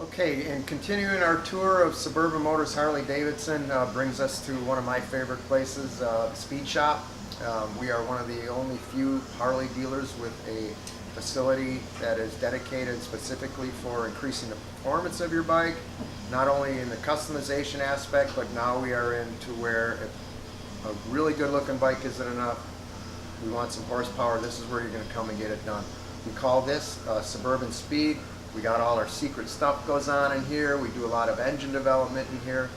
Okay, and continuing our tour of Suburban Motors Harley Davidson brings us to one of my favorite places, the Speed Shop. We are one of the only few Harley dealers with a facility that is dedicated specifically for increasing the performance of your bike, not only in the customization aspect, but now we are into where if a really good looking bike isn't enough, we want some horsepower, this is where you're going to come and get it done. We call this Suburban Speed. We got all our secret stuff goes on in here. We do a lot of engine development in here.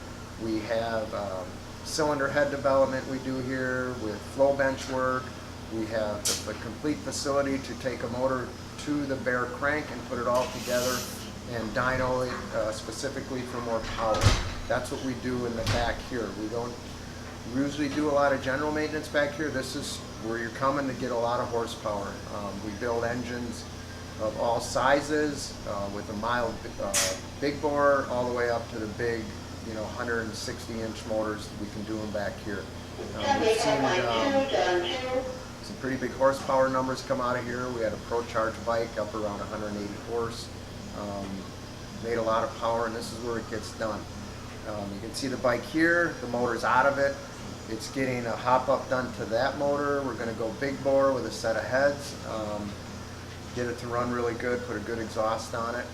We have cylinder head development we do here with flow bench work. We have the complete facility to take a motor to the bare crank and put it all together and dyno it specifically for more power. That's what we do in the back here. We don't usually do a lot of general maintenance back here. This is where you're coming to get a lot of horsepower. We build engines of all sizes with a mild big bore all the way up to the big, 160-inch motors. We can do them back here. We've seen some pretty big horsepower numbers come out of here. We had a Pro Charge bike up around 180 horse. Made a lot of power, and this is where it gets done. You can see the bike here. The motor's out of it. It's getting a hop up done to that motor. We're going to go big bore with a set of heads. Get it to run really good, put a good exhaust on it.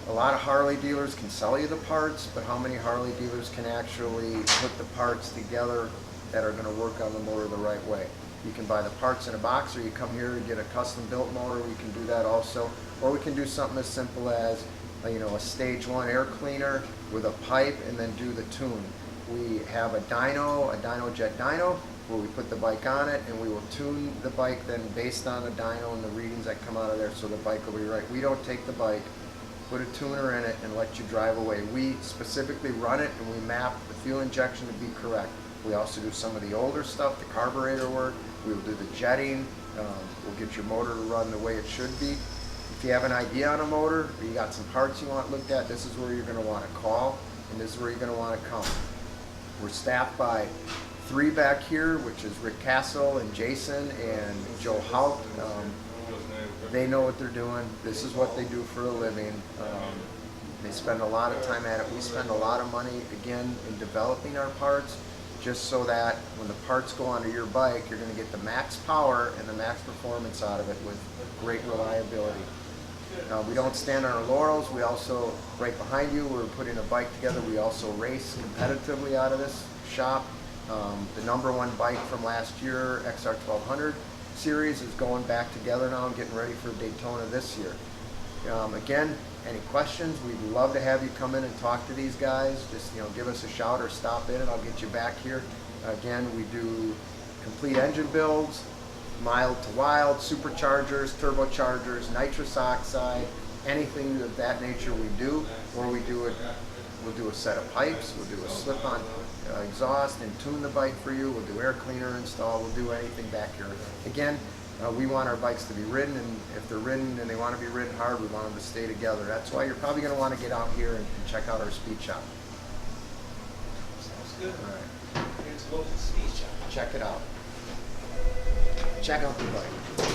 A lot of Harley dealers can sell you the parts, but how many Harley dealers can actually put the parts together that are going to work on the motor the right way? You can buy the parts in a box, or you come here and get a custom built motor. We can do that also. Or we can do something as simple as a stage 1 air cleaner with a pipe and then do the tune. We have a dyno jet dyno, where we put the bike on it and we will tune the bike then based on the dyno and the readings that come out of there, so the bike will be right. We don't take the bike, put a tuner in it, and let you drive away. We specifically run it and we map the fuel injection to be correct. We also do some of the older stuff, the carburetor work. We will do the jetting. We'll get your motor to run the way it should be. If you have an idea on a motor, or you got some parts you want looked at, this is where you're going to want to call, and this is where you're going to want to come. We're staffed by 3 back here, which is Rick Castle and Jason and Joe Hout. They know what they're doing. This is what they do for a living. They spend a lot of time at it. We spend a lot of money, again, in developing our parts, just so that when the parts go onto your bike, you're going to get the max power and the max performance out of it with great reliability. We don't stand on our laurels. We also, right behind you, we're putting a bike together. We also race competitively out of this shop. The #1 bike from last year, XR 1200 series, is going back together now and getting ready for Daytona this year. Again, any questions, we'd love to have you come in and talk to these guys. Just give us a shout or stop in and I'll get you back here. Again, we do complete engine builds, mild to wild, superchargers, turbochargers, nitrous oxide, anything of that nature we do. Or we'll do a set of pipes, we'll do a slip-on exhaust and tune the bike for you, we'll do air cleaner install, we'll do anything back here. Again, we want our bikes to be ridden, and if they're ridden and they want to be ridden hard, we want them to stay together. That's why you're probably going to want to get out here and check out our speed shop. Sounds good. All right. Here's a local speed shop. Check it out. Check out the bike.